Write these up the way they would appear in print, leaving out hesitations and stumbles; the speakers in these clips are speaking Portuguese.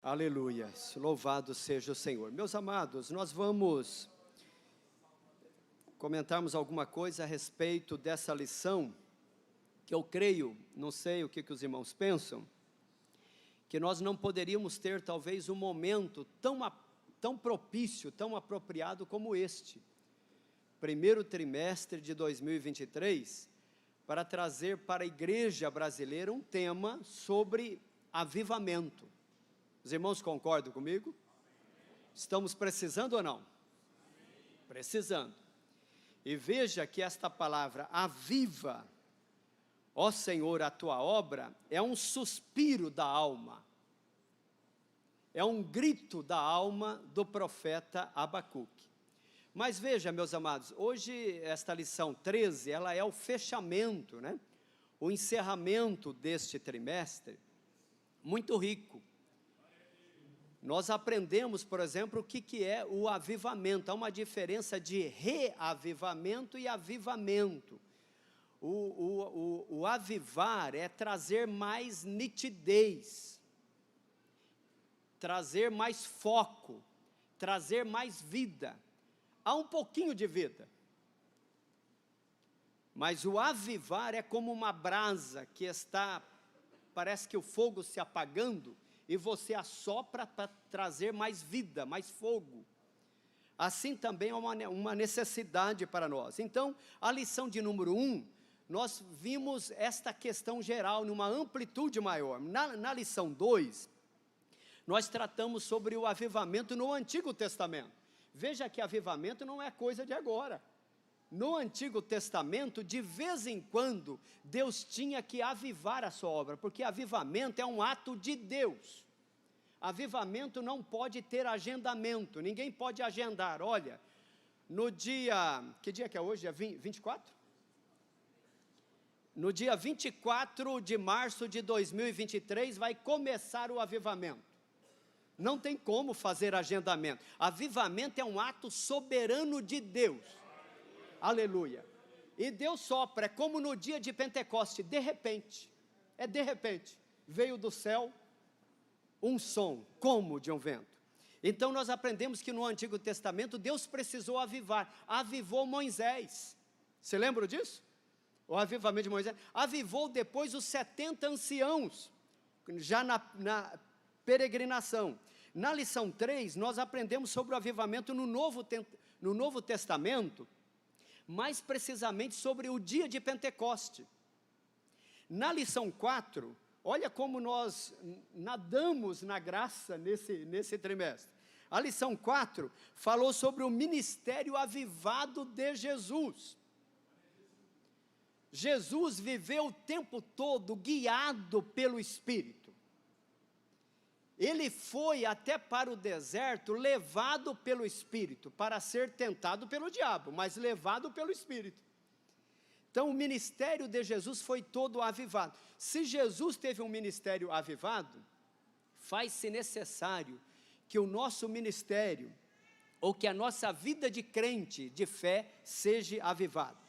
Aleluia, louvado seja o Senhor. Meus amados, nós vamos comentarmos alguma coisa a respeito dessa lição, que eu creio, não sei o que os irmãos pensam, que nós não poderíamos ter talvez um momento tão propício, tão apropriado como este, primeiro trimestre de 2023, para trazer para a igreja brasileira um tema sobre avivamento. Os irmãos concordam comigo? Estamos precisando ou não? Precisando. E veja que esta palavra, aviva, ó Senhor, a tua obra, é um suspiro da alma. É um grito da alma do profeta Abacuque. Mas veja, meus amados, hoje esta lição 13, ela é o fechamento, né? O encerramento deste trimestre, muito rico. Nós aprendemos, por exemplo, o que é o avivamento. Há uma diferença de reavivamento e avivamento. O avivar é trazer mais nitidez, trazer mais foco, trazer mais vida. Há um pouquinho de vida. Mas o avivar é como uma brasa que está, parece que o fogo se apagando, e você assopra para trazer mais vida, mais fogo. Assim também é uma necessidade para nós. Então, a lição de número 1, nós vimos esta questão geral, numa amplitude maior. Na lição 2, nós tratamos sobre o avivamento no Antigo Testamento. Veja que avivamento não é coisa de agora. No Antigo Testamento, de vez em quando, Deus tinha que avivar a sua obra, porque avivamento é um ato de Deus. Avivamento não pode ter agendamento, ninguém pode agendar. Olha, no dia, que dia que é hoje? Dia 24? No dia 24 de março de 2023 vai começar o avivamento. Não tem como fazer agendamento. Avivamento é um ato soberano de Deus. Aleluia. E Deus sopra, é como no dia de Pentecoste, de repente, veio do céu um som, como de um vento. Então nós aprendemos que no Antigo Testamento Deus precisou avivar, avivou Moisés. Você lembra disso? O avivamento de Moisés. Avivou depois os 70 anciãos, já na peregrinação. Na lição 3, nós aprendemos sobre o avivamento no Novo Testamento, mais precisamente sobre o dia de Pentecoste. Na lição 4, olha como nós nadamos na graça nesse trimestre. A lição 4 falou sobre o ministério avivado de Jesus. Jesus viveu o tempo todo guiado pelo Espírito. Ele foi até para o deserto levado pelo Espírito, para ser tentado pelo diabo, mas levado pelo Espírito. Então o ministério de Jesus foi todo avivado. Se Jesus teve um ministério avivado, faz-se necessário que o nosso ministério, ou que a nossa vida de crente, de fé, seja avivada.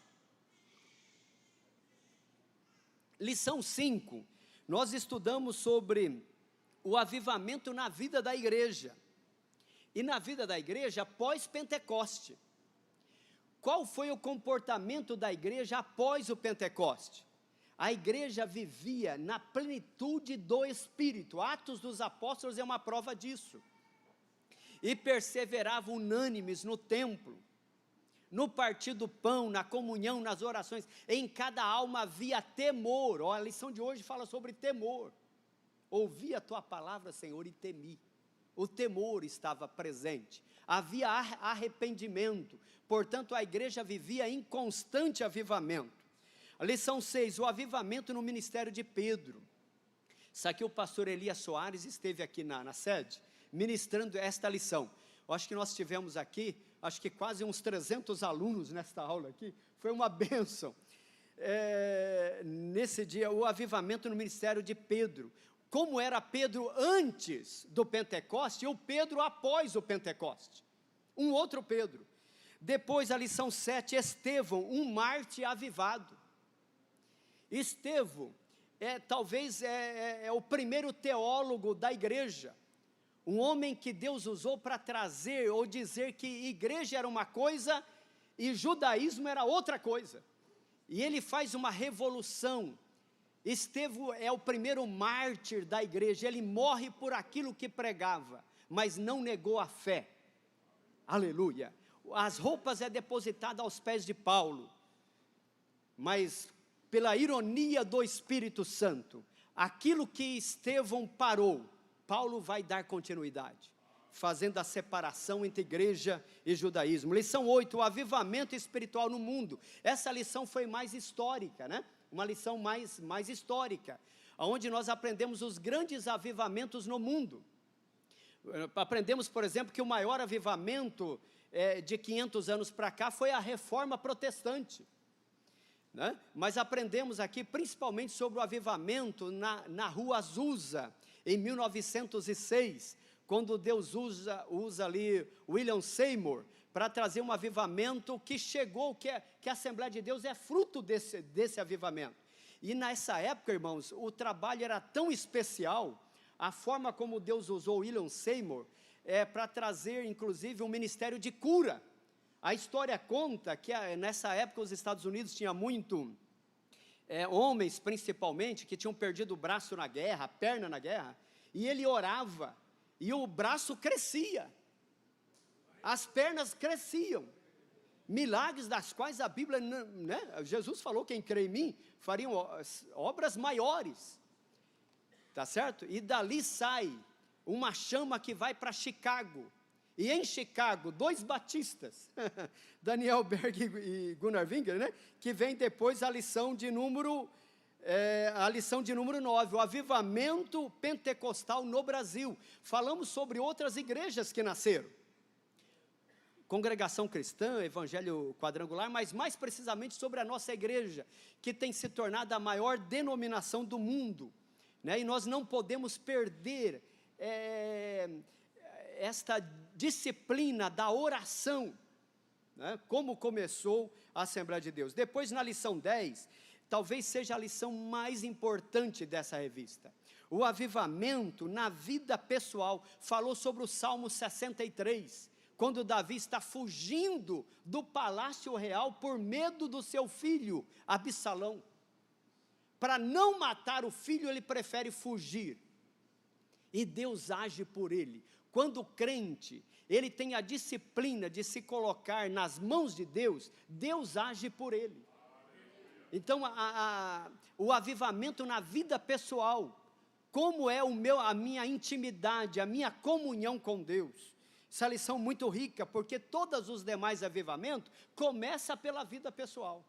Lição 5, nós estudamos sobre o avivamento na vida da igreja, e na vida da igreja pós-Pentecoste. Qual foi o comportamento da igreja após o Pentecoste? A igreja vivia na plenitude do Espírito. Atos dos Apóstolos é uma prova disso. E perseverava unânimes no templo, no partir do pão, na comunhão, nas orações. Em cada alma havia temor. A lição de hoje fala sobre temor. Ouvi a tua palavra, Senhor, e temi. O temor estava presente. Havia arrependimento. Portanto, a igreja vivia em constante avivamento. A lição 6, o avivamento no ministério de Pedro. Sabe que o pastor Elias Soares esteve aqui na sede, ministrando esta lição. Eu acho que nós tivemos aqui, acho que quase uns 300 alunos nesta aula aqui. Foi uma bênção. Nesse dia, o avivamento no ministério de Pedro. Como era Pedro antes do Pentecoste e o Pedro após o Pentecoste. Um outro Pedro. Depois a lição 7, Estevão, um mártir avivado. Estevão talvez é o primeiro teólogo da igreja. Um homem que Deus usou para trazer ou dizer que igreja era uma coisa e judaísmo era outra coisa. E ele faz uma revolução. Estevão é o primeiro mártir da igreja, ele morre por aquilo que pregava, mas não negou a fé. Aleluia. As roupas é depositada aos pés de Paulo, mas pela ironia do Espírito Santo, aquilo que Estevão parou, Paulo vai dar continuidade, fazendo a separação entre igreja e judaísmo. Lição 8, o avivamento espiritual no mundo. Essa lição foi mais histórica, né? Uma lição mais histórica, onde nós aprendemos os grandes avivamentos no mundo. Aprendemos, por exemplo, que o maior avivamento de 500 anos para cá foi a Reforma Protestante, né? Mas aprendemos aqui principalmente sobre o avivamento na rua Azusa, em 1906, quando Deus usa ali William Seymour para trazer um avivamento que chegou, que a Assembleia de Deus é fruto desse avivamento. E nessa época, irmãos, o trabalho era tão especial, a forma como Deus usou William Seymour, para trazer, inclusive, um ministério de cura. A história conta que nessa época os Estados Unidos tinham homens, principalmente, que tinham perdido o braço na guerra, a perna na guerra, e ele orava, e o braço crescia, as pernas cresciam, milagres das quais a Bíblia, né? Jesus falou, quem crê em mim, fariam obras maiores, tá certo? E dali sai uma chama que vai para Chicago, e em Chicago, 2 batistas, Daniel Berg e Gunnar Winger, né, que vem depois a lição de número 9, o avivamento pentecostal no Brasil. Falamos sobre outras igrejas que nasceram, Congregação Cristã, Evangelho Quadrangular, mas mais precisamente sobre a nossa igreja, que tem se tornado a maior denominação do mundo, né, e nós não podemos perder esta disciplina da oração, né, como começou a Assembleia de Deus. Depois, na lição 10, talvez seja a lição mais importante dessa revista. O avivamento na vida pessoal, falou sobre o Salmo 63, quando Davi está fugindo do palácio real por medo do seu filho, Absalão. Para não matar o filho, ele prefere fugir. E Deus age por ele. Quando o crente, ele tem a disciplina de se colocar nas mãos de Deus, Deus age por ele. Então, o avivamento na vida pessoal, como é a minha intimidade, a minha comunhão com Deus. Essa lição muito rica, porque todos os demais avivamentos começam pela vida pessoal.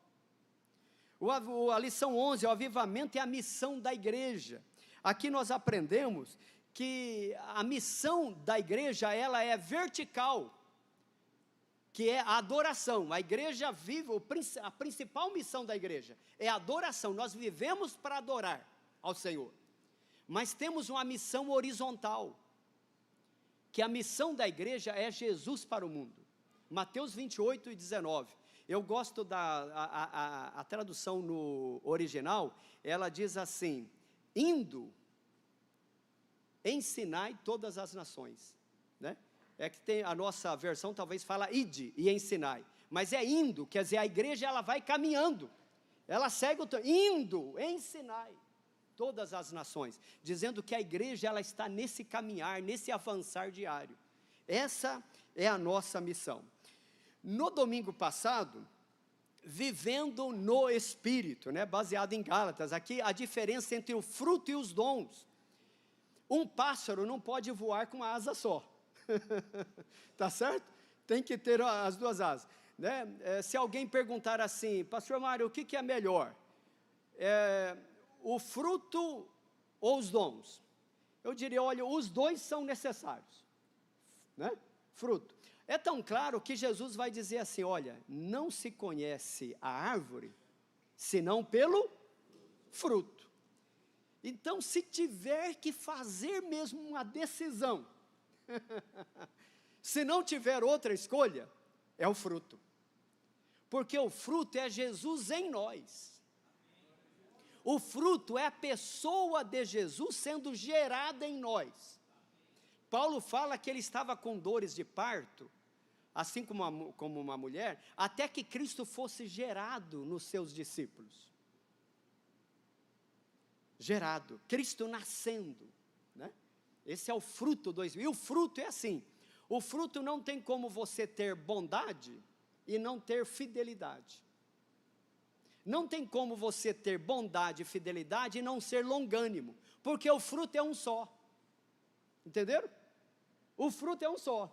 A lição 11, o avivamento é a missão da igreja. Aqui nós aprendemos que a missão da igreja, ela é vertical, que é a adoração. A igreja vive, a principal missão da igreja é a adoração. Nós vivemos para adorar ao Senhor, mas temos uma missão horizontal, que a missão da igreja é Jesus para o mundo. Mateus 28 e 19. Eu gosto a tradução no original, ela diz assim: indo, ensinai todas as nações, né? É que tem a nossa versão, talvez fala ide e ensinai, mas é indo, quer dizer, a igreja ela vai caminhando, ela segue indo, ensinai todas as nações, dizendo que a igreja ela está nesse caminhar, nesse avançar diário. Essa é a nossa missão. No domingo passado, vivendo no Espírito, né, baseado em Gálatas, aqui a diferença entre o fruto e os dons. Um pássaro não pode voar com uma asa só, tá certo? Tem que ter as 2 asas, né? Se alguém perguntar assim, pastor Mário, o que é melhor? O fruto ou os dons? Eu diria, olha, os 2 são necessários, né? Fruto. É tão claro que Jesus vai dizer assim, olha, não se conhece a árvore, senão pelo fruto. Então, se tiver que fazer mesmo uma decisão, se não tiver outra escolha, é o fruto. Porque o fruto é Jesus em nós. O fruto é a pessoa de Jesus sendo gerada em nós. Paulo fala que ele estava com dores de parto, assim como uma mulher, até que Cristo fosse gerado nos seus discípulos. Gerado, Cristo nascendo, né? Esse é o fruto do Espírito. E o fruto é assim, o fruto não tem como você ter bondade e não ter fidelidade. Não tem como você ter bondade e fidelidade e não ser longânimo, porque o fruto é um só. Entenderam? O fruto é um só.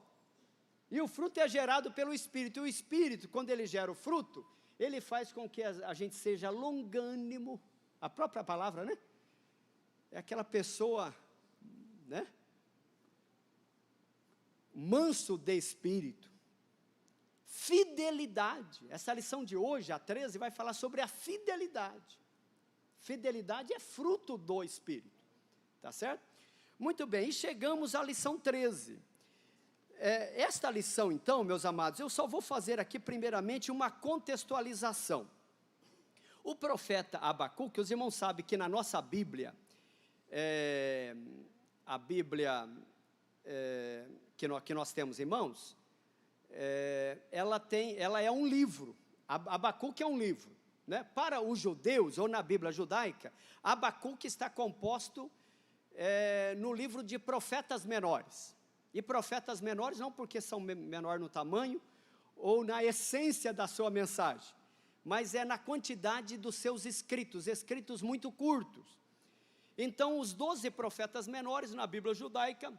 E o fruto é gerado pelo Espírito. E o Espírito, quando ele gera o fruto, ele faz com que a gente seja longânimo. A própria palavra, né? É aquela pessoa, né? Manso de espírito. Fidelidade. Essa lição de hoje, a 13, vai falar sobre a fidelidade. Fidelidade é fruto do Espírito. Tá certo? Muito bem, e chegamos à lição 13. Esta lição, então, meus amados, eu só vou fazer aqui, primeiramente, uma contextualização. O profeta Abacuque, os irmãos sabem que na nossa Bíblia, a Bíblia que nós temos em mãos, ela é um livro. Abacuque é um livro, né? Para os judeus, ou na Bíblia judaica, Abacuque está composto no livro de profetas menores. E profetas menores não porque são menor no tamanho, ou na essência da sua mensagem, mas é na quantidade dos seus escritos muito curtos. Então, os 12 profetas menores na Bíblia judaica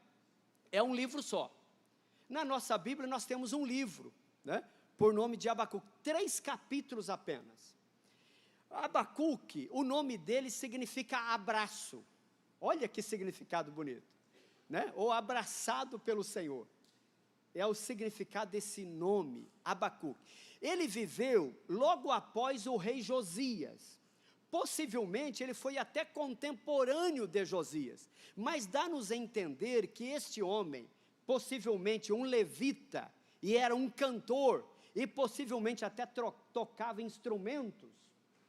é um livro só. Na nossa Bíblia nós temos um livro, né, por nome de Abacuque, 3 capítulos apenas. Abacuque, o nome dele significa abraço. Olha que significado bonito, né? Ou abraçado pelo Senhor. É o significado desse nome, Abacuque. Ele viveu logo após o rei Josias. Possivelmente ele foi até contemporâneo de Josias, mas dá-nos a entender que este homem, possivelmente um levita, e era um cantor, e possivelmente até tocava instrumentos,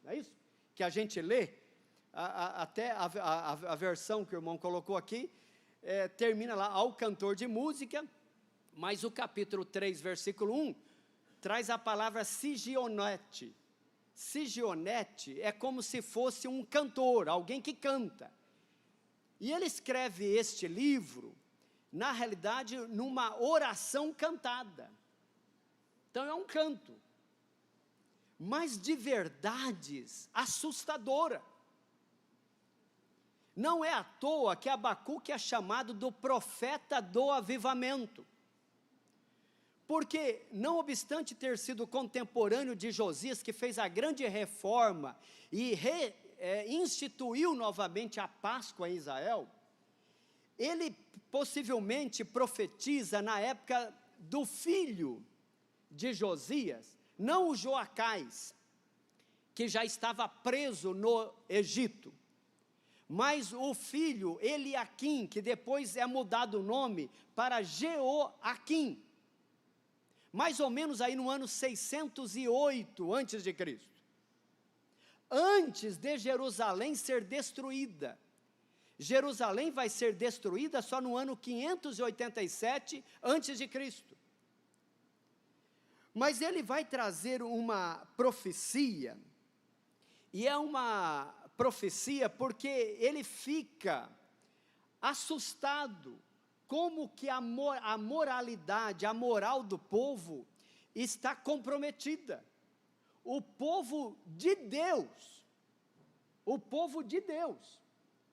não é isso? Que a gente lê, até a versão que o irmão colocou aqui, termina lá, ao cantor de música, mas o capítulo 3, versículo 1, traz a palavra sigionete. Sigionete é como se fosse um cantor, alguém que canta. E ele escreve este livro, na realidade, numa oração cantada. Então é um canto, mas de verdades assustadora. Não é à toa que Abacuque é chamado do profeta do avivamento. Porque, não obstante ter sido contemporâneo de Josias, que fez a grande reforma e instituiu novamente a Páscoa em Israel, ele possivelmente profetiza na época do filho de Josias, não o Joacás, que já estava preso no Egito, mas o filho Eliaquim, que depois é mudado o nome para Jeoaquim, mais ou menos aí no ano 608 antes de Cristo, antes de Jerusalém ser destruída. Jerusalém vai ser destruída só no ano 587 antes de Cristo. Mas ele vai trazer uma profecia, e é uma profecia porque ele fica assustado, como que a moralidade, a moral do povo está comprometida. O povo de Deus,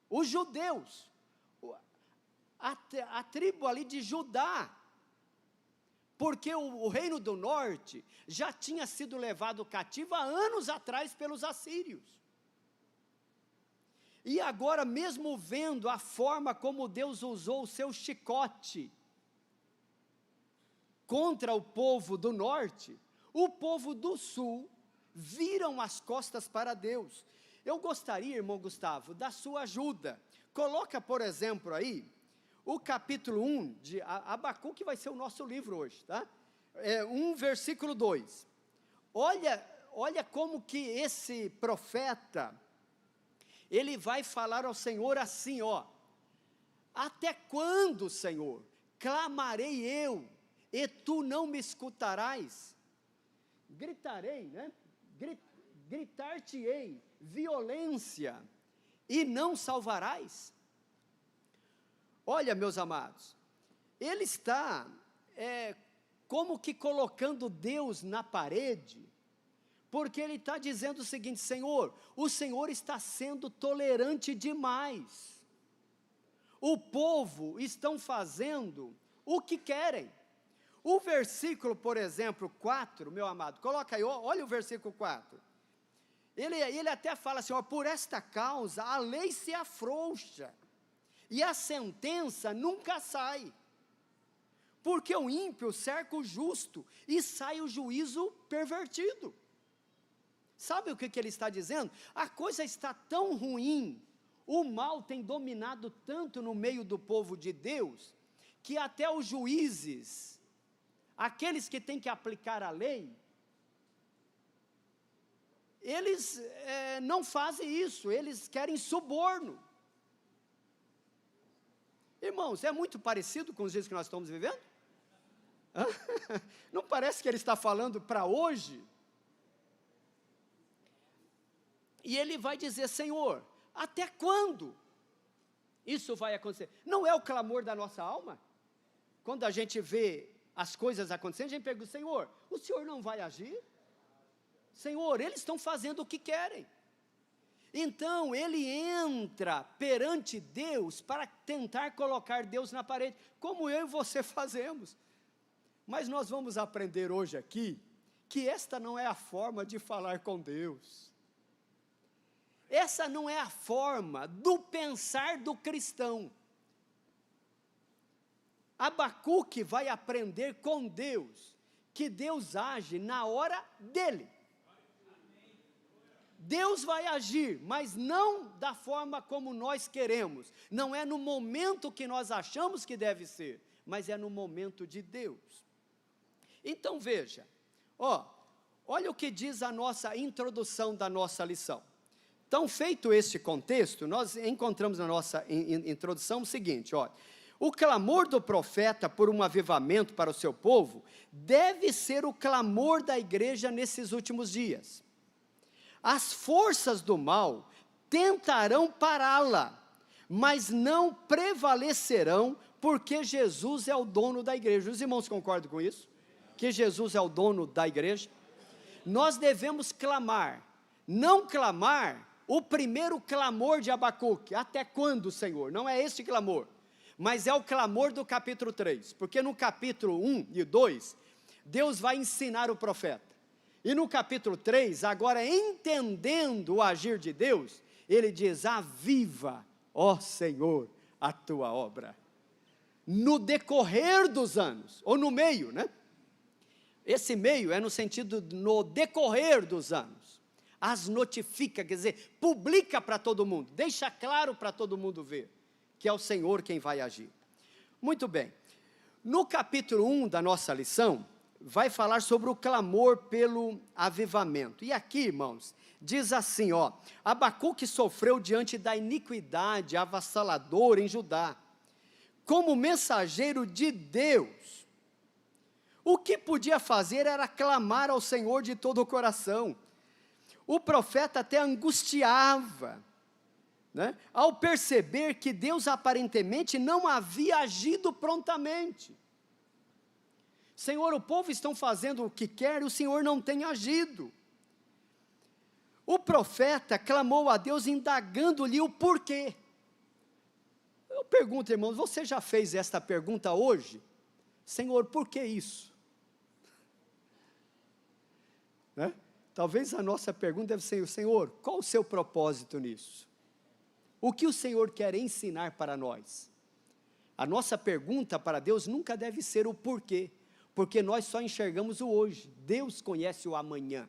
os judeus, a tribo ali de Judá, porque o reino do norte já tinha sido levado cativo há anos atrás pelos assírios. E agora, mesmo vendo a forma como Deus usou o seu chicote contra o povo do norte, o povo do sul viram as costas para Deus. Eu gostaria, irmão Gustavo, da sua ajuda. Coloca, por exemplo, aí, o capítulo 1 de Abacuque, que vai ser o nosso livro hoje, tá? 1, versículo 2. Olha como que esse profeta, ele vai falar ao Senhor assim, ó: até quando, Senhor, clamarei eu, e tu não me escutarás. Gritarei, né? Gritar-te-ei violência, e não salvarás. Olha, meus amados, ele está como que colocando Deus na parede, porque ele está dizendo o seguinte: Senhor, o Senhor está sendo tolerante demais, o povo estão fazendo o que querem. O versículo, por exemplo, 4, meu amado, coloca aí, olha o versículo 4, ele até fala assim, ó, por esta causa a lei se afrouxa, e a sentença nunca sai, porque o ímpio cerca o justo, e sai o juízo pervertido. Sabe o que ele está dizendo? A coisa está tão ruim, o mal tem dominado tanto no meio do povo de Deus, que até os juízes, aqueles que têm que aplicar a lei, eles não fazem isso, eles querem suborno. Irmãos, é muito parecido com os dias que nós estamos vivendo? Não parece que ele está falando para hoje? E ele vai dizer, Senhor, até quando isso vai acontecer? Não é o clamor da nossa alma? Quando a gente vê as coisas acontecendo, a gente pergunta, Senhor, o Senhor não vai agir? Senhor, eles estão fazendo o que querem. Então, ele entra perante Deus para tentar colocar Deus na parede, como eu e você fazemos. Mas nós vamos aprender hoje aqui, que esta não é a forma de falar com Deus. Essa não é a forma do pensar do cristão. Abacuque vai aprender com Deus, que Deus age na hora dele. Deus vai agir, mas não da forma como nós queremos, não é no momento que nós achamos que deve ser, mas é no momento de Deus. Então veja, olha o que diz a nossa introdução da nossa lição. Então, feito este contexto, nós encontramos na nossa introdução o seguinte, olha, o clamor do profeta por um avivamento para o seu povo, deve ser o clamor da igreja nesses últimos dias. As forças do mal tentarão pará-la, mas não prevalecerão, porque Jesus é o dono da igreja. Os irmãos concordam com isso? Que Jesus é o dono da igreja? Nós devemos clamar, não clamar o primeiro clamor de Abacuque, até quando, Senhor? Não é este clamor, mas é o clamor do capítulo 3, porque no capítulo 1 e 2, Deus vai ensinar o profeta. E no capítulo 3, agora entendendo o agir de Deus, ele diz, aviva, ó Senhor, a tua obra. No decorrer dos anos, ou no meio, né? Esse meio é no sentido, no decorrer dos anos. As notifica, quer dizer, publica para todo mundo, deixa claro para todo mundo ver, que é o Senhor quem vai agir. Muito bem. No capítulo 1 da nossa lição, vai falar sobre o clamor pelo avivamento. E aqui, irmãos, diz assim, Abacuque sofreu diante da iniquidade avassaladora em Judá, como mensageiro de Deus. O que podia fazer era clamar ao Senhor de todo o coração. O profeta até angustiava, né, ao perceber que Deus aparentemente não havia agido prontamente. Senhor, o povo estão fazendo o que quer, e o Senhor não tem agido. O profeta clamou a Deus, indagando-lhe o porquê. Eu pergunto, irmãos, você já fez esta pergunta hoje? Senhor, por que isso? Né? Talvez a nossa pergunta deve ser, Senhor, qual o seu propósito nisso? O que o Senhor quer ensinar para nós? A nossa pergunta para Deus nunca deve ser o porquê, porque nós só enxergamos o hoje, Deus conhece o amanhã.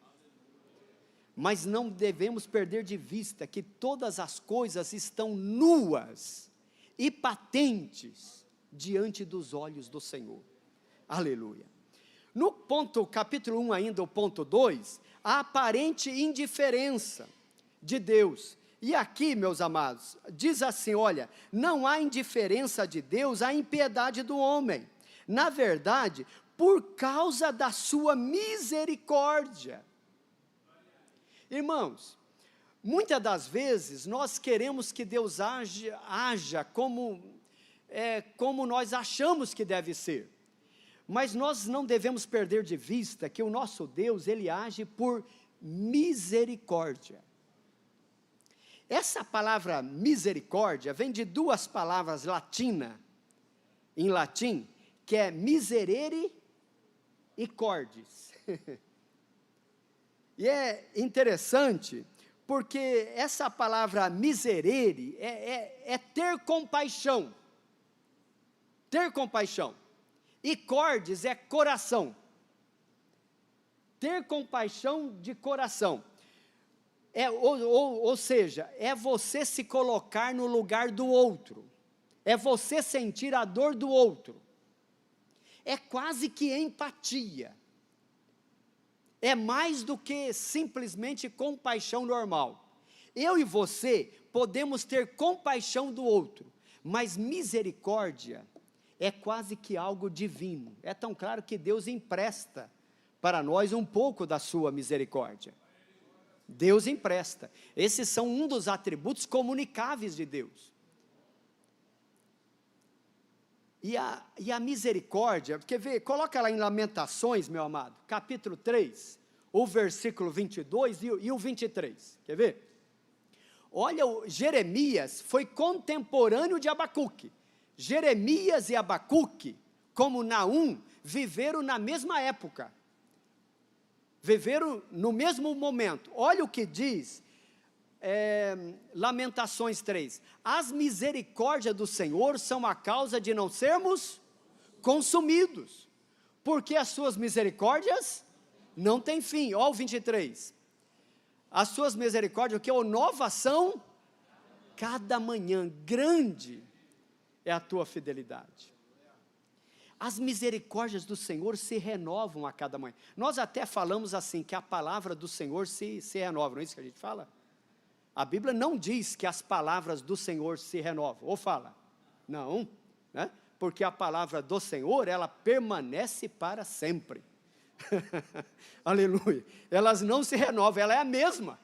Mas não devemos perder de vista que todas as coisas estão nuas e patentes diante dos olhos do Senhor. Aleluia. No capítulo 1 ainda, o ponto 2, a aparente indiferença de Deus. E aqui, meus amados, diz assim, olha, não há indiferença de Deus à impiedade do homem. Na verdade, por causa da sua misericórdia. Irmãos, muitas das vezes nós queremos que Deus haja como nós achamos que deve ser. Mas nós não devemos perder de vista que o nosso Deus, Ele age por misericórdia. Essa palavra misericórdia vem de duas palavras em latim, que é miserere e cordis. E é interessante, porque essa palavra miserere é ter compaixão. Ter compaixão. E cordis é coração. Ter compaixão de coração. Ou seja, é você se colocar no lugar do outro. É você sentir a dor do outro. É quase que empatia. É mais do que simplesmente compaixão normal. Eu e você podemos ter compaixão do outro, mas misericórdia é quase que algo divino. É tão claro que Deus empresta para nós um pouco da sua misericórdia. Deus empresta. Esses são um dos atributos comunicáveis de Deus. E a misericórdia, quer ver, coloca lá em Lamentações, meu amado, capítulo 3, o versículo 22 e o 23, quer ver? Olha, Jeremias foi contemporâneo de Abacuque. Jeremias e Abacuque, como Naum, viveram na mesma época. Viveram no mesmo momento. Olha o que diz Lamentações 3. As misericórdias do Senhor são a causa de não sermos consumidos, porque as suas misericórdias não têm fim. Olha o 23. As suas misericórdias, que novas são cada manhã, grande é a tua fidelidade. As misericórdias do Senhor se renovam a cada manhã. Nós até falamos assim, que a palavra do Senhor se renova, não é isso que a gente fala? A Bíblia não diz que as palavras do Senhor se renovam, ou fala? Não, né? Porque a palavra do Senhor, ela permanece para sempre. Aleluia. Elas não se renovam, ela é a mesma.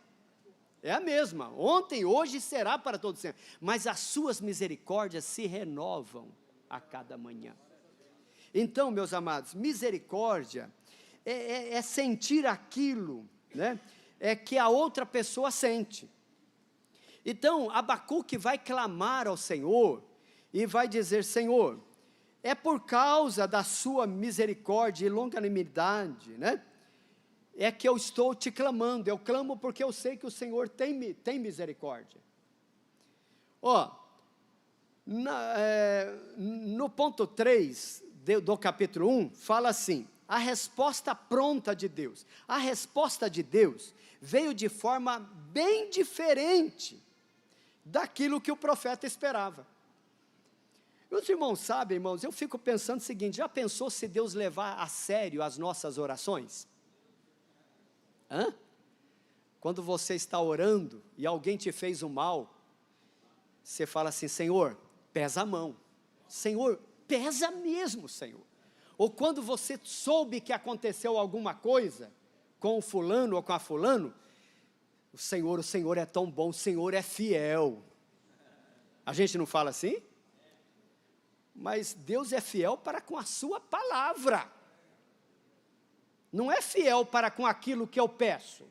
É a mesma, ontem, hoje será para todo sempre. Mas as suas misericórdias se renovam a cada manhã. Então, meus amados, misericórdia é sentir aquilo, né, que a outra pessoa sente. Então, Abacuque vai clamar ao Senhor e vai dizer, Senhor, é por causa da sua misericórdia e longanimidade, né, é que eu estou te clamando. Eu clamo porque eu sei que o Senhor tem misericórdia. No ponto 3 do capítulo 1, fala assim, a resposta pronta de Deus. A resposta de Deus veio de forma bem diferente daquilo que o profeta esperava. Os irmãos sabem, irmãos, eu fico pensando o seguinte, já pensou se Deus levar a sério as nossas orações? Quando você está orando e alguém te fez um mal, você fala assim, Senhor, pesa a mão. Senhor, pesa mesmo, Senhor. Ou quando você soube que aconteceu alguma coisa com o fulano ou com a fulano, o Senhor é tão bom, o Senhor é fiel. A gente não fala assim? Mas Deus é fiel para com a sua palavra. Não é fiel para com aquilo que eu peço.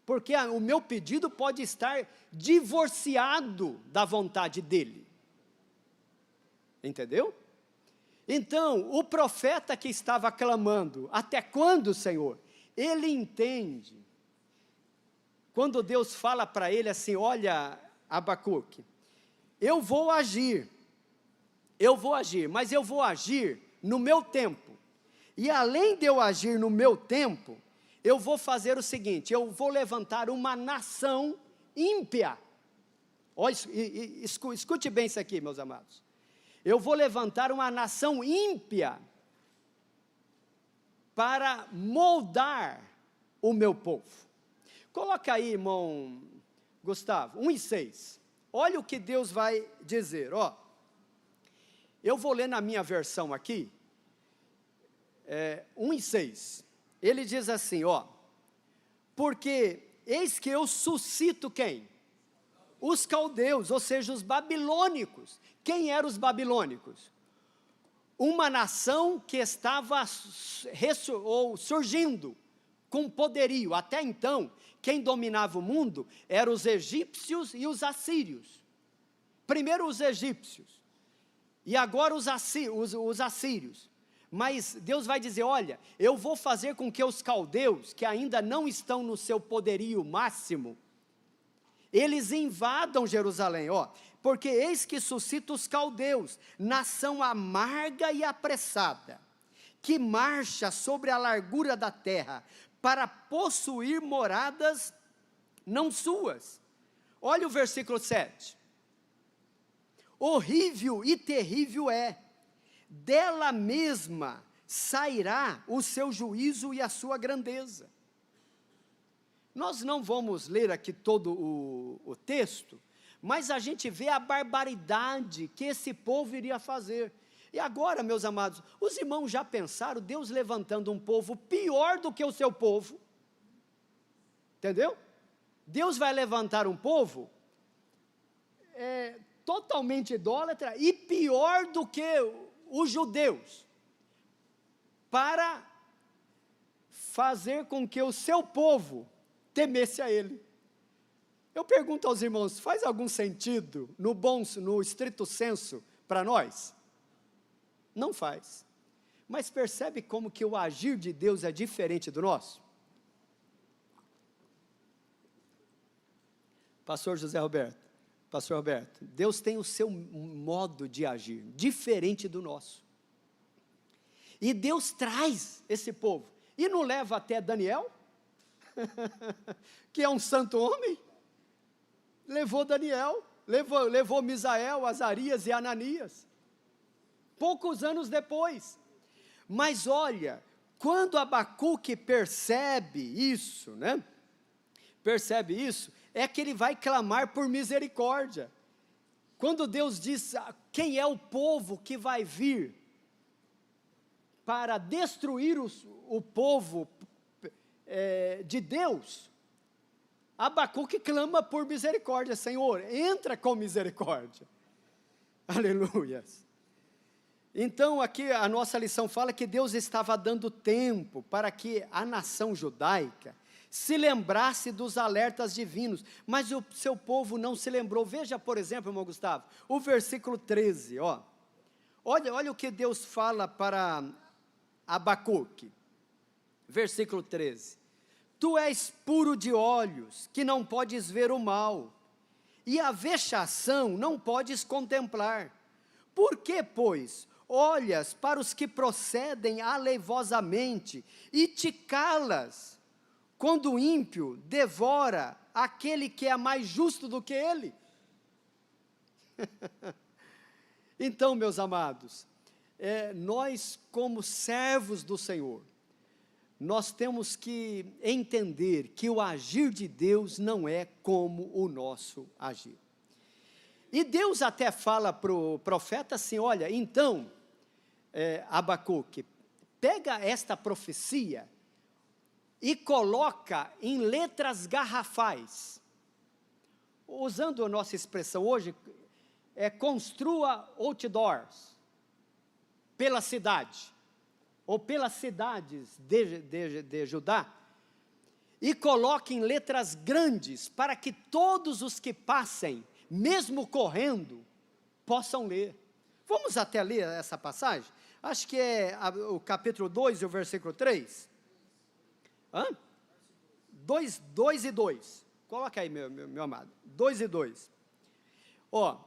Porque o meu pedido pode estar divorciado da vontade dEle. Entendeu? Então, o profeta que estava clamando, até quando, Senhor? Ele entende. Quando Deus fala para ele assim, olha, Abacuque, eu vou agir, mas eu vou agir no meu tempo. E além de eu agir no meu tempo, eu vou fazer o seguinte, eu vou levantar uma nação ímpia. Olha, escute bem isso aqui, meus amados. Eu vou levantar uma nação ímpia para moldar o meu povo. Coloca aí, irmão Gustavo, 1 e 6. Olha o que Deus vai dizer, ó. Eu vou ler na minha versão aqui, 1 e 6. Ele diz assim, ó. Porque eis que eu suscito quem? Os caldeus, ou seja, os babilônicos. Quem eram os babilônicos? Uma nação que estava surgindo com poderio. Até então, quem dominava o mundo eram os egípcios e os assírios. Primeiro os egípcios, e agora os assírios. Mas Deus vai dizer, olha, eu vou fazer com que os caldeus, que ainda não estão no seu poderio máximo, eles invadam Jerusalém, ó. Porque eis que suscita os caldeus, nação amarga e apressada, que marcha sobre a largura da terra, para possuir moradas não suas. Olha o versículo 7. Horrível e terrível é, dela mesma sairá o seu juízo e a sua grandeza. Nós não vamos ler aqui todo o texto, mas a gente vê a barbaridade que esse povo iria fazer. E agora, meus amados, os irmãos já pensaram, Deus levantando um povo pior do que o seu povo? Entendeu? Deus vai levantar um povo totalmente idólatra e pior do que os judeus, para fazer com que o seu povo temesse a ele. Eu pergunto aos irmãos, faz algum sentido, no estrito senso, para nós? Não faz. Mas percebe como que o agir de Deus é diferente do nosso? Pastor Roberto, Deus tem o seu modo de agir, diferente do nosso. E Deus traz esse povo, e não leva até Daniel, que é um santo homem, levou Daniel, levou Misael, Azarias e Ananias, poucos anos depois. Mas olha, quando Abacuque percebe isso, é que ele vai clamar por misericórdia. Quando Deus diz, quem é o povo que vai vir para destruir o povo de Deus, Abacuque clama por misericórdia, Senhor, entra com misericórdia. Aleluia. Então aqui a nossa lição fala que Deus estava dando tempo para que a nação judaica se lembrasse dos alertas divinos, mas o seu povo não se lembrou. Veja, por exemplo, irmão Gustavo, o versículo 13, ó. Olha o que Deus fala para Abacuque, versículo 13. Tu és puro de olhos, que não podes ver o mal, e a vexação não podes contemplar. Por que, pois, olhas para os que procedem aleivosamente, e te calas, quando o ímpio devora aquele que é mais justo do que ele? Então, meus amados, nós como servos do Senhor, nós temos que entender que o agir de Deus não é como o nosso agir. E Deus até fala para o profeta assim, olha, então, Abacuque, pega esta profecia e coloca em letras garrafais. Usando a nossa expressão hoje, construa outdoors pela cidade, ou pelas cidades de Judá, e coloque em letras grandes, para que todos os que passem, mesmo correndo, possam ler. Vamos até ler essa passagem? Acho que é o capítulo 2 e o versículo 3. 2 e 2. Coloca aí, meu amado. 2 e 2. Ó.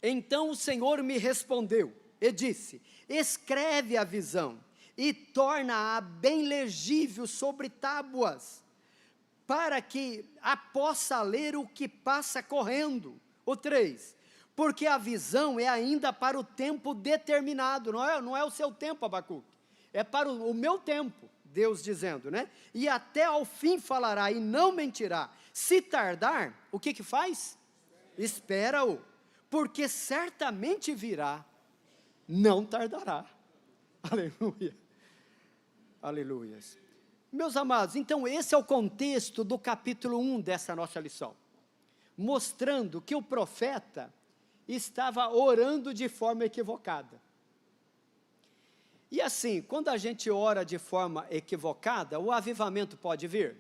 Então o Senhor me respondeu e disse, escreve a visão e torna-a bem legível sobre tábuas, para que a possa ler o que passa correndo. O 3, porque a visão é ainda para o tempo determinado, não é o seu tempo, Abacuque, é para o meu tempo, Deus dizendo, né? E até ao fim falará e não mentirá. Se tardar, o que que faz? Espera-o, porque certamente virá, não tardará. Aleluia. Aleluias. Meus amados, então esse é o contexto do capítulo 1 dessa nossa lição, mostrando que o profeta estava orando de forma equivocada. E assim, quando a gente ora de forma equivocada, o avivamento pode vir?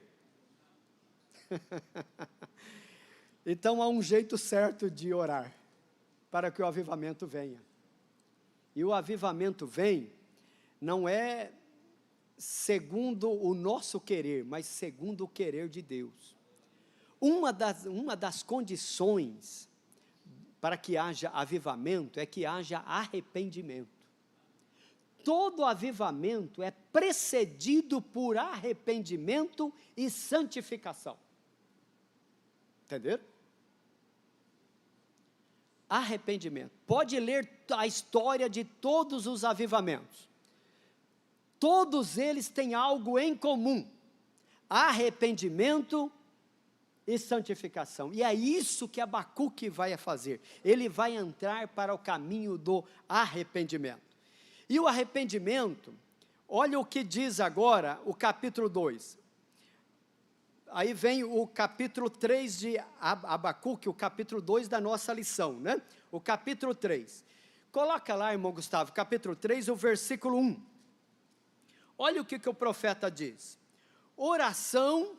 Então há um jeito certo de orar, para que o avivamento venha. E o avivamento vem, não é segundo o nosso querer, mas segundo o querer de Deus. Uma das condições para que haja avivamento é que haja arrependimento. Todo avivamento é precedido por arrependimento e santificação. Entenderam? Arrependimento. Pode ler a história de todos os avivamentos. Todos eles têm algo em comum: arrependimento e santificação. E é isso que Abacuque vai fazer. Ele vai entrar para o caminho do arrependimento. E o arrependimento, olha o que diz agora o capítulo 2. Aí vem o capítulo 3 de Abacuque, o capítulo 2 da nossa lição, né? O capítulo 3. Coloca lá, irmão Gustavo, capítulo 3, o versículo 1. Olha o que o profeta diz. Oração,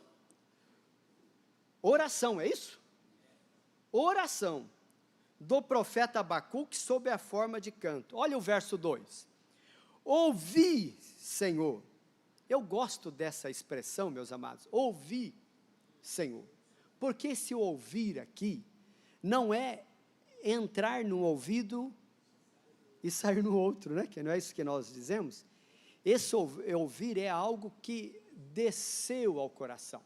é isso? Oração do profeta Abacuque sob a forma de canto. Olha o verso 2. Ouvi, Senhor. Eu gosto dessa expressão, meus amados. Ouvi, Senhor. Porque esse ouvir aqui não é entrar num ouvido e sair no outro, né? Que não é isso que nós dizemos. Esse ouvir é algo que desceu ao coração.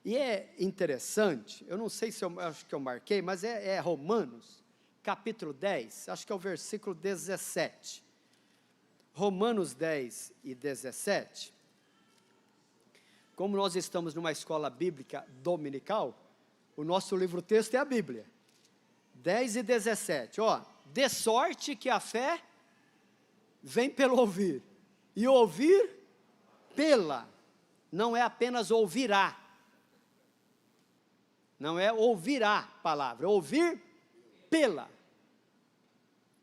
E é interessante, eu não sei se acho que eu marquei, mas é Romanos, capítulo 10, acho que é o versículo 17. Romanos 10 e 17. Como nós estamos numa escola bíblica dominical, o nosso livro-texto é a Bíblia. 10 e 17, ó. De sorte que a fé vem pelo ouvir, e ouvir pela, não é apenas ouvirá, não é ouvirá palavra, é ouvir pela,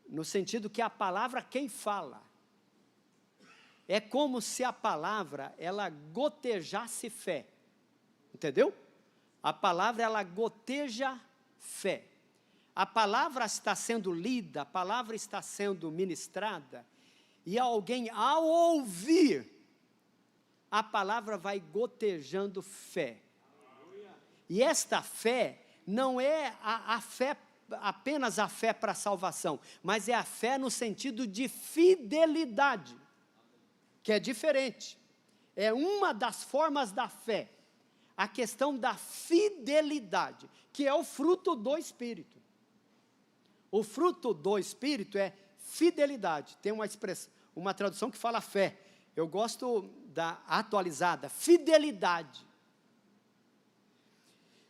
no sentido que a palavra quem fala, é como se a palavra, ela gotejasse fé, entendeu? A palavra, ela goteja fé, a palavra está sendo lida, a palavra está sendo ministrada, e alguém, ao ouvir, a palavra vai gotejando fé. E esta fé não é a fé, apenas a fé para a salvação, mas é a fé no sentido de fidelidade, que é diferente. É uma das formas da fé, a questão da fidelidade, que é o fruto do Espírito. O fruto do Espírito é fidelidade. Tem uma tradução que fala fé. Eu gosto da atualizada, fidelidade.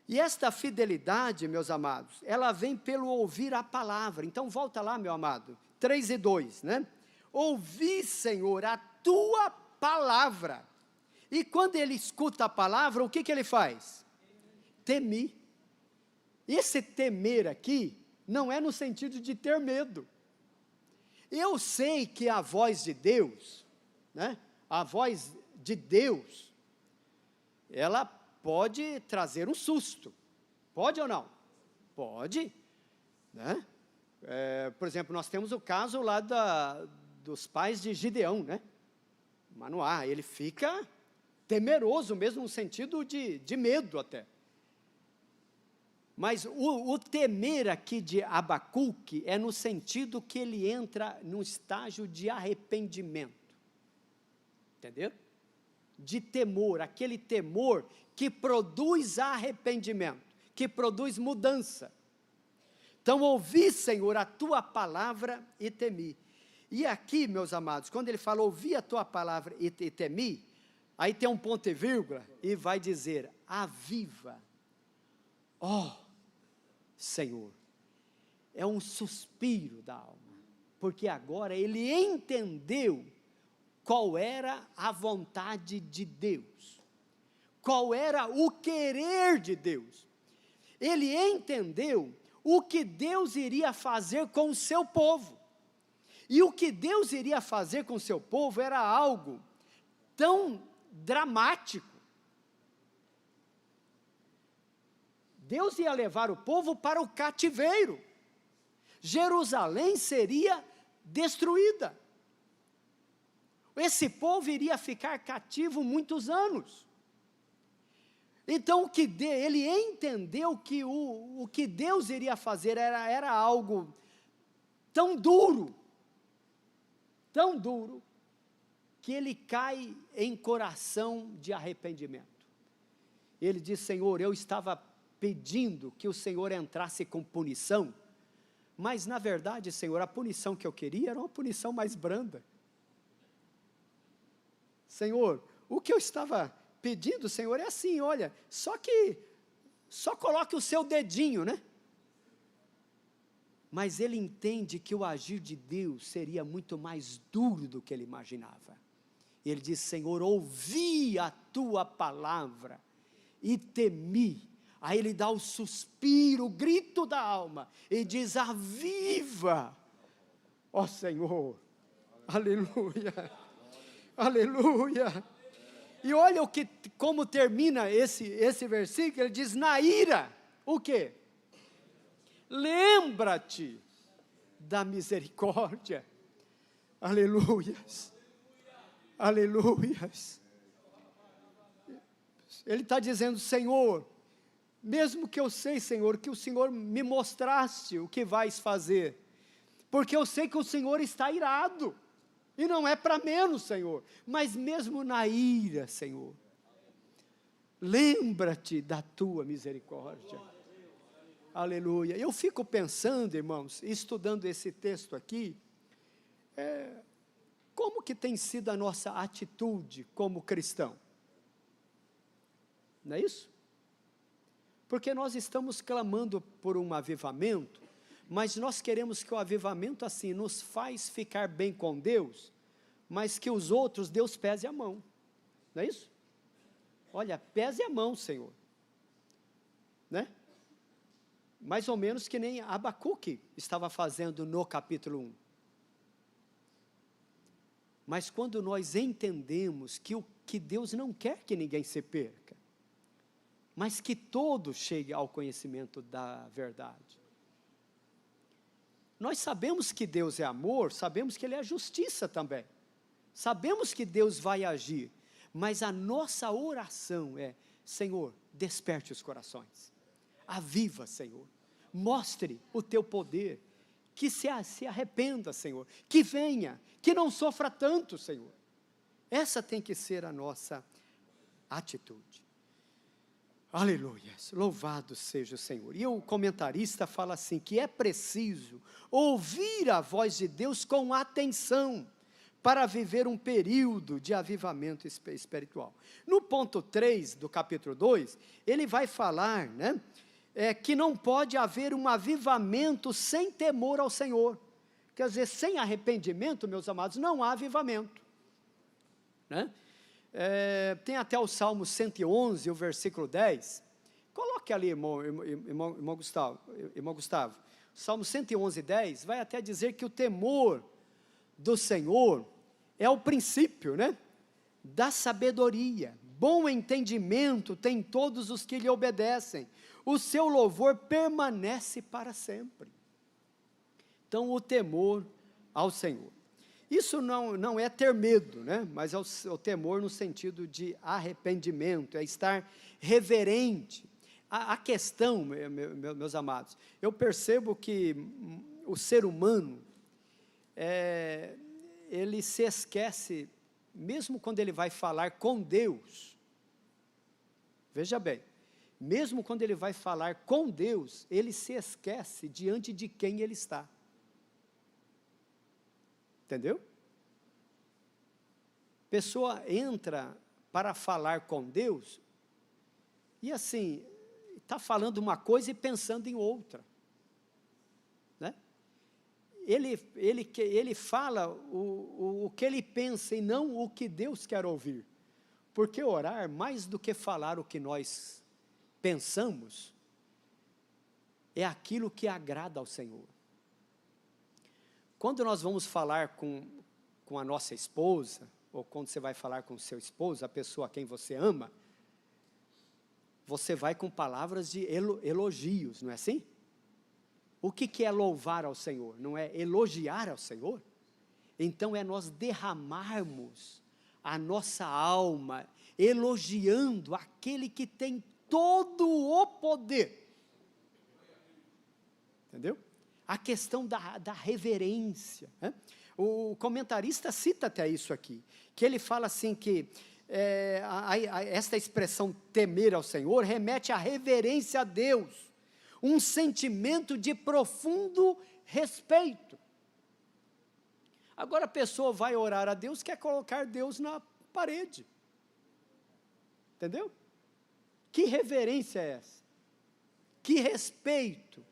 E esta fidelidade, meus amados, ela vem pelo ouvir a palavra. Então volta lá, meu amado, 3 e 2, né? Ouvi, Senhor, a tua palavra. E quando ele escuta a palavra, o que ele faz? Temi. Esse temer aqui não é no sentido de ter medo. Eu sei que a voz de Deus, né, a voz de Deus, ela pode trazer um susto. Pode ou não? Pode. Né? Por exemplo, nós temos o caso lá dos pais de Gideão, né? Manoá, ele fica temeroso mesmo no sentido de medo até. Mas o temer aqui de Abacuque é no sentido que ele entra num estágio de arrependimento. Entenderam? De temor, aquele temor que produz arrependimento, que produz mudança. Então, ouvi, Senhor, a tua palavra e temi. E aqui, meus amados, quando ele fala, ouvi a tua palavra e temi, aí tem um ponto e vírgula, e vai dizer, aviva, ó Senhor. É um suspiro da alma, porque agora ele entendeu qual era a vontade de Deus, qual era o querer de Deus. Ele entendeu o que Deus iria fazer com o seu povo. E o que Deus iria fazer com o seu povo era algo tão dramático. Deus ia levar o povo para o cativeiro. Jerusalém seria destruída. Esse povo iria ficar cativo muitos anos. Então, ele entendeu que o que Deus iria fazer era algo tão duro, que ele cai em coração de arrependimento. Ele diz, Senhor, eu estava pedindo que o Senhor entrasse com punição, mas na verdade, Senhor, a punição que eu queria era uma punição mais branda. Senhor, o que eu estava pedindo, Senhor, é assim, olha, só coloque o seu dedinho, né? Mas ele entende que o agir de Deus seria muito mais duro do que ele imaginava. Ele diz, Senhor, ouvi a tua palavra e temi. Aí ele dá o suspiro, o grito da alma, e diz, aviva, ó Senhor, aleluia, aleluia. E olha como termina esse versículo, ele diz, na ira, o quê? Lembra-te da misericórdia, aleluias, aleluias. Ele está dizendo, Senhor, mesmo que eu sei, Senhor, que o Senhor me mostraste o que vais fazer, porque eu sei que o Senhor está irado, e não é para menos, Senhor, mas mesmo na ira, Senhor, lembra-te da tua misericórdia, aleluia. Eu fico pensando, irmãos, estudando esse texto aqui, como que tem sido a nossa atitude como cristão? Não é isso? Porque nós estamos clamando por um avivamento, mas nós queremos que o avivamento assim nos faz ficar bem com Deus, mas que os outros Deus pese a mão, não é isso? Olha, pese a mão, Senhor, né? Mais ou menos que nem Abacuque estava fazendo no capítulo 1. Mas quando nós entendemos que Deus não quer que ninguém se perca, mas que todos cheguem ao conhecimento da verdade. Nós sabemos que Deus é amor, sabemos que Ele é justiça também. Sabemos que Deus vai agir, mas a nossa oração é, Senhor, desperte os corações. Aviva, Senhor. Mostre o teu poder. Que se arrependa, Senhor. Que venha, que não sofra tanto, Senhor. Essa tem que ser a nossa atitude. Aleluia, louvado seja o Senhor. E o comentarista fala assim, que é preciso ouvir a voz de Deus com atenção, para viver um período de avivamento espiritual. No ponto 3 do capítulo 2, ele vai falar, né, que não pode haver um avivamento sem temor ao Senhor. Quer dizer, sem arrependimento, meus amados, não há avivamento, né? Tem até o Salmo 111, o versículo 10, coloque ali, irmão Gustavo, Salmo 111, 10, vai até dizer que o temor do Senhor é o princípio, né, da sabedoria, bom entendimento tem todos os que lhe obedecem, o seu louvor permanece para sempre. Então, o temor ao Senhor. Isso não é ter medo, né? Mas é o temor no sentido de arrependimento, é estar reverente. A questão, meus amados, eu percebo que o ser humano, ele se esquece, mesmo quando ele vai falar com Deus, veja bem, mesmo quando ele vai falar com Deus, ele se esquece diante de quem ele está. Entendeu? Pessoa entra para falar com Deus, e assim, está falando uma coisa e pensando em outra. Né? Ele fala o que ele pensa e não o que Deus quer ouvir. Porque orar, mais do que falar o que nós pensamos, é aquilo que agrada ao Senhor. Quando nós vamos falar com a nossa esposa, ou quando você vai falar com o seu esposo, a pessoa a quem você ama, você vai com palavras de elogios, não é assim? O que é louvar ao Senhor? Não é elogiar ao Senhor? Então é nós derramarmos a nossa alma, elogiando aquele que tem todo o poder. Entendeu? A questão da reverência. Né? O comentarista cita até isso aqui, que ele fala assim que esta expressão temer ao Senhor remete à reverência a Deus, um sentimento de profundo respeito. Agora a pessoa vai orar a Deus, quer colocar Deus na parede. Entendeu? Que reverência é essa? Que respeito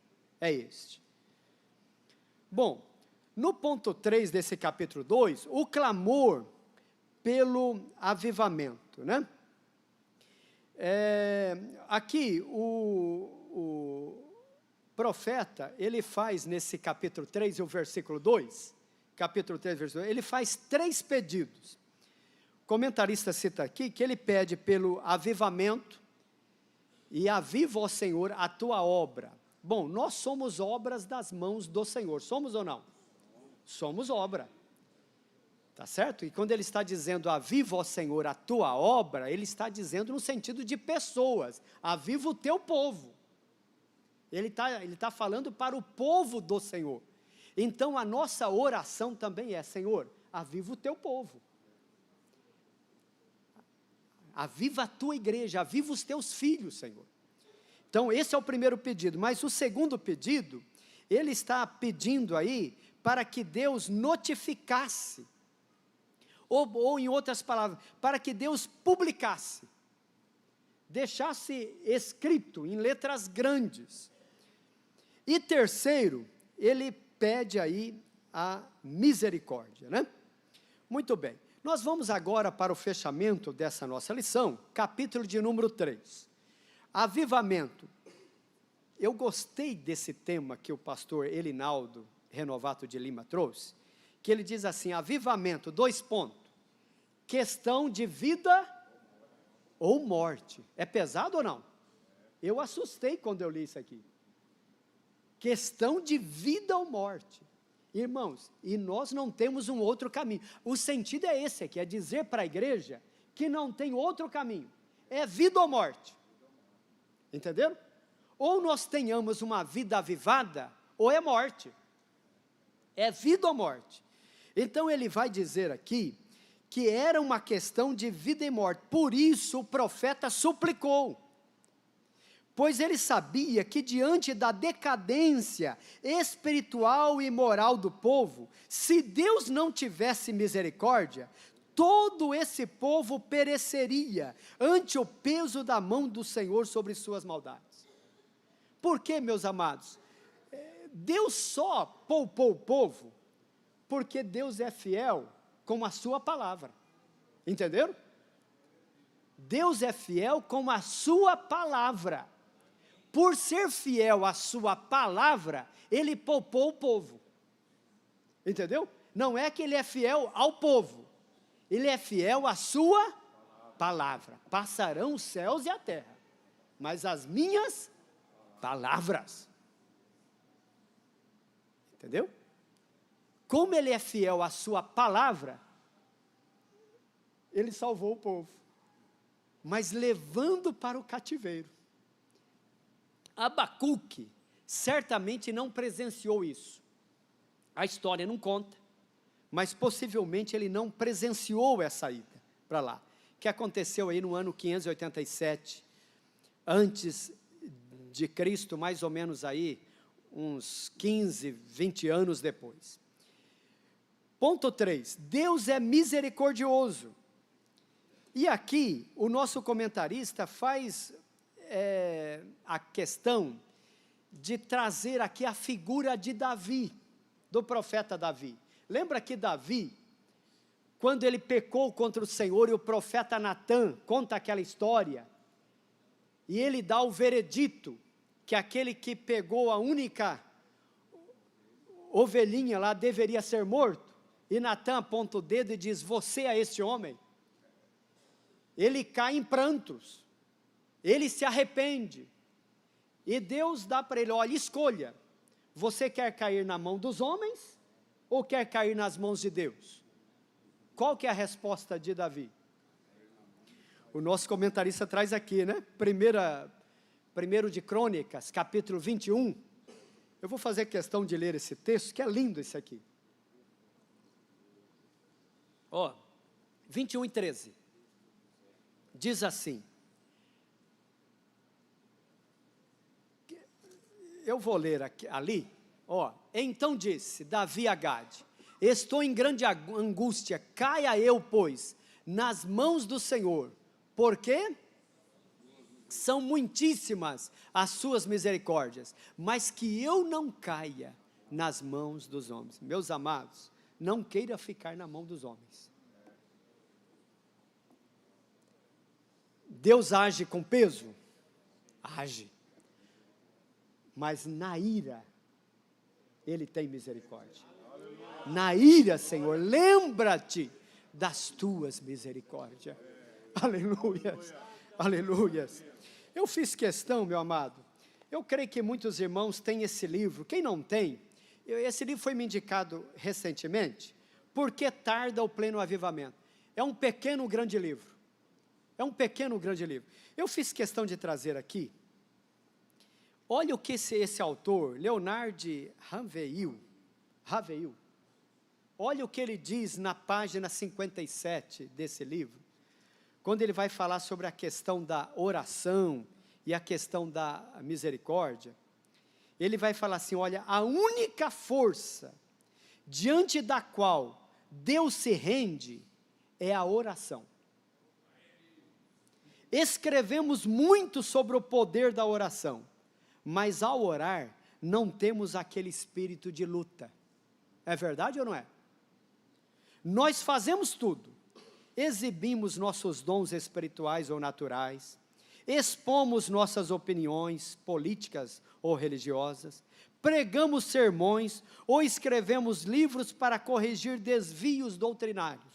é este? Bom, no ponto 3 desse capítulo 2, o clamor pelo avivamento, né? Aqui, o profeta, ele faz nesse capítulo 3, o versículo 2, capítulo 3, versículo 2, ele faz 3 pedidos. O comentarista cita aqui que ele pede pelo avivamento e aviva, ó Senhor, a tua obra. Bom, nós somos obras das mãos do Senhor, somos ou não? Somos obra. Tá certo? E quando ele está dizendo, aviva, ó Senhor, a tua obra, ele está dizendo no sentido de pessoas, aviva o teu povo. Ele tá falando para o povo do Senhor. Então, a nossa oração também é, Senhor, aviva o teu povo. Aviva a tua igreja, aviva os teus filhos, Senhor. Então, esse é o primeiro pedido. Mas o segundo pedido, ele está pedindo aí para que Deus notificasse, ou em outras palavras, para que Deus publicasse, deixasse escrito em letras grandes. E terceiro, ele pede aí a misericórdia, né? Muito bem, nós vamos agora para o fechamento dessa nossa lição, capítulo de número 3, avivamento. Eu gostei desse tema que o pastor Elinaldo Renovato de Lima trouxe, que ele diz assim, avivamento, 2 pontos, questão de vida ou morte. É pesado ou não? Eu assustei quando eu li isso aqui. Questão de vida ou morte. Irmãos, e nós não temos um outro caminho. O sentido é esse aqui, é dizer para a igreja que não tem outro caminho. É vida ou morte. Entenderam? Ou nós tenhamos uma vida avivada, ou é morte. É vida ou morte. Então ele vai dizer aqui, que era uma questão de vida e morte. Por isso o profeta suplicou. Pois ele sabia que diante da decadência espiritual e moral do povo, se Deus não tivesse misericórdia, todo esse povo pereceria ante o peso da mão do Senhor sobre suas maldades. Por quê, meus amados? Deus só poupou o povo, porque Deus é fiel com a sua palavra. Entenderam? Deus é fiel com a sua palavra. Por ser fiel à sua palavra, ele poupou o povo. Entendeu? Não é que ele é fiel ao povo, ele é fiel à sua palavra. Passarão os céus e a terra, mas as minhas palavras. Entendeu? Como ele é fiel à sua palavra, ele salvou o povo, mas levando para o cativeiro. Abacuque certamente não presenciou isso. A história não conta, mas possivelmente ele não presenciou essa ida para lá, que aconteceu aí no ano 587, antes de Cristo, mais ou menos aí, uns 15, 20 anos depois. Ponto 3, Deus é misericordioso. E aqui, o nosso comentarista faz a questão de trazer aqui a figura de Davi, do profeta Davi. Lembra que Davi, quando ele pecou contra o Senhor, e o profeta Natã conta aquela história, e ele dá o veredito, que aquele que pegou a única ovelhinha lá deveria ser morto, e Natã aponta o dedo e diz, você é este homem. Ele cai em prantos, ele se arrepende, e Deus dá para ele, olha, escolha, você quer cair na mão dos homens, ou quer cair nas mãos de Deus? Qual que é a resposta de Davi? O nosso comentarista traz aqui, né? Primeiro de Crônicas, capítulo 21, eu vou fazer questão de ler esse texto, que é lindo esse aqui. 21:13, diz assim, eu vou ler aqui, ali, então disse Davi a Gade, estou em grande angústia, caia eu, pois, nas mãos do Senhor, porque são muitíssimas as suas misericórdias, mas que eu não caia nas mãos dos homens. Meus amados, não queira ficar na mão dos homens. Deus age com peso? Age. Mas na ira, Ele tem misericórdia. Na ira, Senhor, lembra-te das tuas misericórdias. Aleluias, aleluias. Eu fiz questão, meu amado, eu creio que muitos irmãos têm esse livro. Quem não tem, esse livro foi me indicado recentemente, Por que tarda o pleno avivamento? É um pequeno grande livro. É um pequeno grande livro. Eu fiz questão de trazer aqui, olha o que esse autor, Leonard Ravenhill, olha o que ele diz na página 57 desse livro, quando ele vai falar sobre a questão da oração e a questão da misericórdia. Ele vai falar assim, olha, a única força diante da qual Deus se rende é a oração. Escrevemos muito sobre o poder da oração, mas ao orar, não temos aquele espírito de luta. É verdade ou não é? Nós fazemos tudo, exibimos nossos dons espirituais ou naturais, expomos nossas opiniões políticas ou religiosas, pregamos sermões ou escrevemos livros para corrigir desvios doutrinários.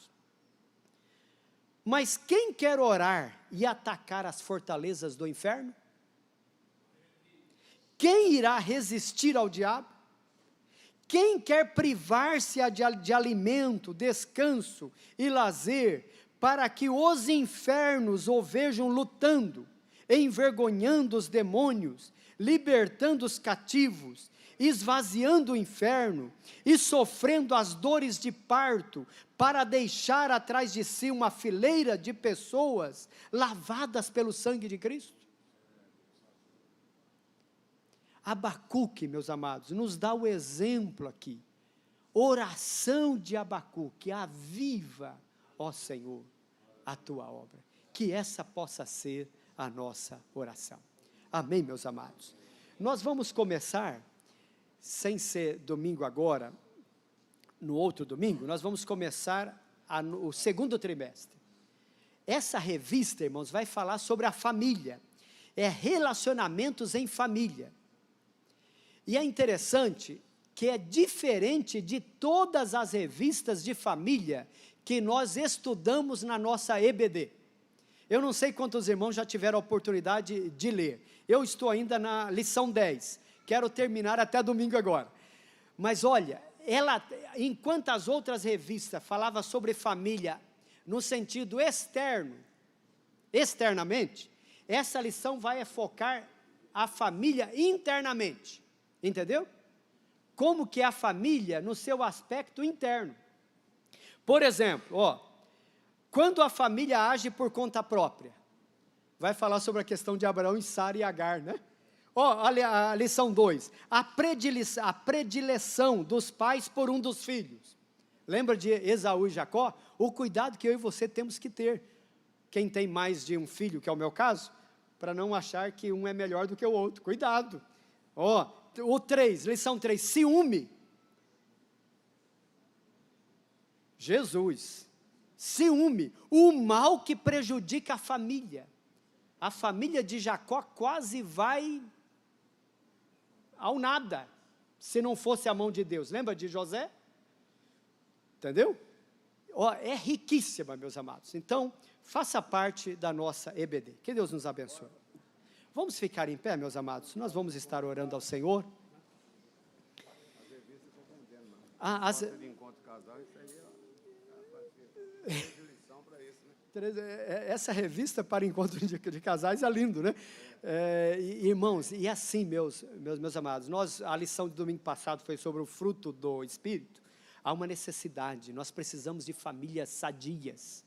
Mas quem quer orar e atacar as fortalezas do inferno? Quem irá resistir ao diabo? Quem quer privar-se de alimento, descanso e lazer, para que os infernos o vejam lutando, envergonhando os demônios, libertando os cativos, esvaziando o inferno e sofrendo as dores de parto, para deixar atrás de si uma fileira de pessoas lavadas pelo sangue de Cristo? Abacuque, meus amados, nos dá o exemplo aqui, oração de Abacuque, aviva, ó Senhor, a tua obra, que essa possa ser a nossa oração. Amém, meus amados? Nós vamos começar, sem ser domingo agora, no outro domingo, nós vamos começar o segundo trimestre. Essa revista, irmãos, vai falar sobre a família, relacionamentos em família. E é interessante que é diferente de todas as revistas de família que nós estudamos na nossa EBD. Eu não sei quantos irmãos já tiveram a oportunidade de ler. Eu estou ainda na lição 10. Quero terminar até domingo agora. Mas olha, enquanto as outras revistas falavam sobre família no sentido externamente, essa lição vai focar a família internamente. Entendeu? Como que é a família no seu aspecto interno. Por exemplo, quando a família age por conta própria, vai falar sobre a questão de Abraão e Sara e Agar, né? A lição 2, a predileção dos pais por um dos filhos. Lembra de Esaú e Jacó? O cuidado que eu e você temos que ter. Quem tem mais de um filho, que é o meu caso, para não achar que um é melhor do que o outro. Cuidado. Ó, o 3, lição 3, ciúme. Jesus, ciúme, o mal que prejudica a família. A família de Jacó quase vai ao nada, se não fosse a mão de Deus. Lembra de José? Entendeu? Ó, é riquíssima, meus amados. Então, faça parte da nossa EBD. Que Deus nos abençoe. Vamos ficar em pé, meus amados? Nós vamos estar orando ao Senhor. Essa revista para encontro de casais é lindo, né? Irmãos, e assim, meus amados, a lição de domingo passado foi sobre o fruto do Espírito. Há uma necessidade, nós precisamos de famílias sadias,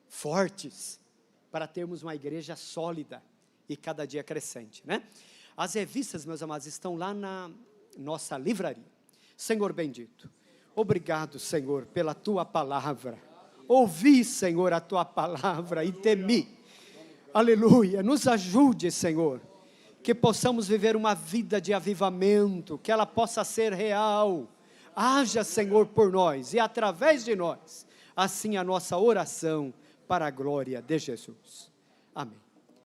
fortes, para termos uma igreja sólida e cada dia crescente, né? As revistas, meus amados, estão lá na nossa livraria. Senhor bendito, obrigado, Senhor, pela Tua palavra. Ouvi, Senhor, a Tua palavra e temi. Aleluia, nos ajude, Senhor, que possamos viver uma vida de avivamento, que ela possa ser real. Haja, Senhor, por nós e através de nós, assim a nossa oração para a glória de Jesus. Amém.